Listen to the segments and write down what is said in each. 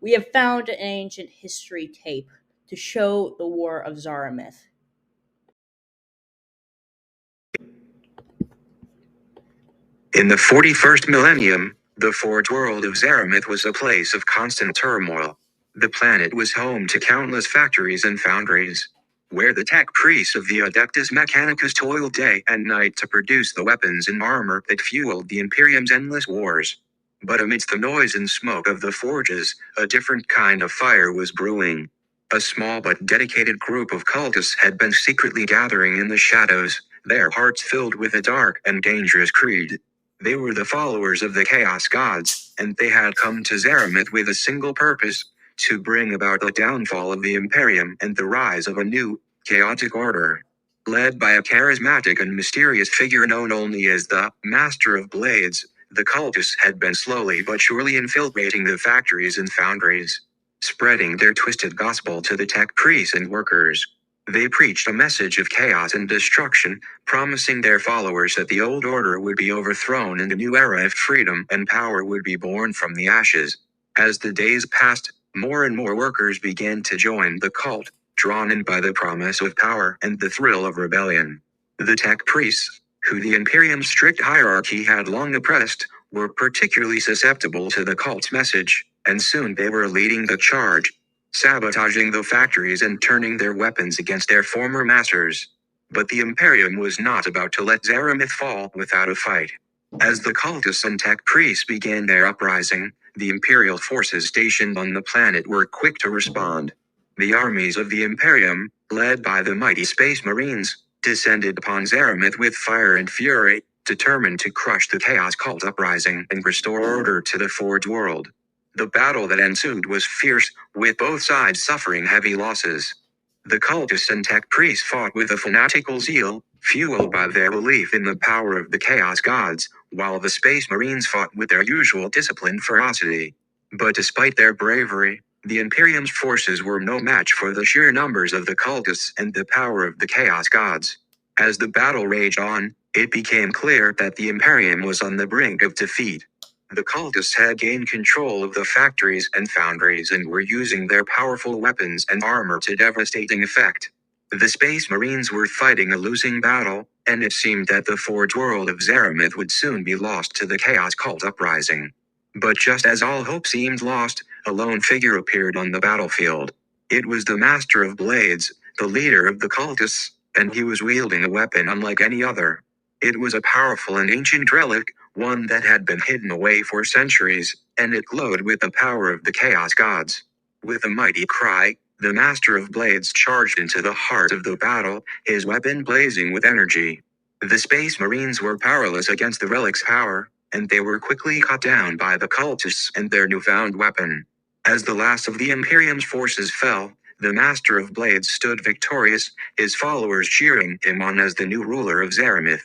We have found an ancient history tape to show the War of Zaramith. In the 41st millennium, the forge world of Zaramith was a place of constant turmoil. The planet was home to countless factories and foundries, where the tech priests of the Adeptus Mechanicus toiled day and night to produce the weapons and armor that fueled the Imperium's endless wars. But amidst the noise and smoke of the forges, a different kind of fire was brewing. A small but dedicated group of cultists had been secretly gathering in the shadows, their hearts filled with a dark and dangerous creed. They were the followers of the Chaos Gods, and they had come to Zaramith with a single purpose: to bring about the downfall of the Imperium and the rise of a new, chaotic order. Led by a charismatic and mysterious figure known only as the Master of Blades, the cultists had been slowly but surely infiltrating the factories and foundries, spreading their twisted gospel to the tech priests and workers. They preached a message of chaos and destruction, promising their followers that the old order would be overthrown and a new era of freedom and power would be born from the ashes. As the days passed, more and more workers began to join the cult, drawn in by the promise of power and the thrill of rebellion. The tech priests, who the Imperium's strict hierarchy had long oppressed, were particularly susceptible to the cult's message, and soon they were leading the charge, sabotaging the factories and turning their weapons against their former masters. But the Imperium was not about to let Zaramith fall without a fight. As the cultists and tech priests began their uprising, the Imperial forces stationed on the planet were quick to respond. The armies of the Imperium, led by the mighty Space Marines, descended upon Zaramith with fire and fury, determined to crush the Chaos Cult uprising and restore order to the Forge world. The battle that ensued was fierce, with both sides suffering heavy losses. The cultists and tech priests fought with a fanatical zeal, fueled by their belief in the power of the Chaos Gods, while the Space Marines fought with their usual disciplined ferocity. But despite their bravery, the Imperium's forces were no match for the sheer numbers of the cultists and the power of the Chaos Gods. As the battle raged on, it became clear that the Imperium was on the brink of defeat. The cultists had gained control of the factories and foundries and were using their powerful weapons and armor to devastating effect. The Space Marines were fighting a losing battle, and it seemed that the Forge world of Zaramith would soon be lost to the Chaos Cult uprising. But just as all hope seemed lost, a lone figure appeared on the battlefield. It was the Master of Blades, the leader of the cultists, and he was wielding a weapon unlike any other. It was a powerful and ancient relic, one that had been hidden away for centuries, and it glowed with the power of the Chaos Gods. With a mighty cry, the Master of Blades charged into the heart of the battle, his weapon blazing with energy. The Space Marines were powerless against the relic's power, and they were quickly cut down by the cultists and their newfound weapon. As the last of the Imperium's forces fell, the Master of Blades stood victorious, his followers cheering him on as the new ruler of Zaramith.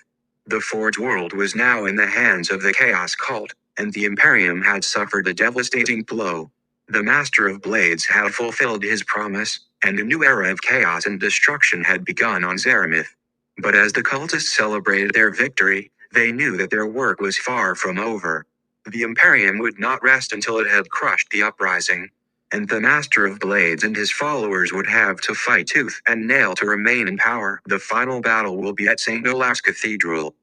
The Forge world was now in the hands of the Chaos Cult, and the Imperium had suffered a devastating blow. The Master of Blades had fulfilled his promise, and a new era of chaos and destruction had begun on Zaramith. But as the cultists celebrated their victory, they knew that their work was far from over. The Imperium would not rest until it had crushed the uprising, and the Master of Blades and his followers would have to fight tooth and nail to remain in power. The final battle will be at St. Olaf's Cathedral,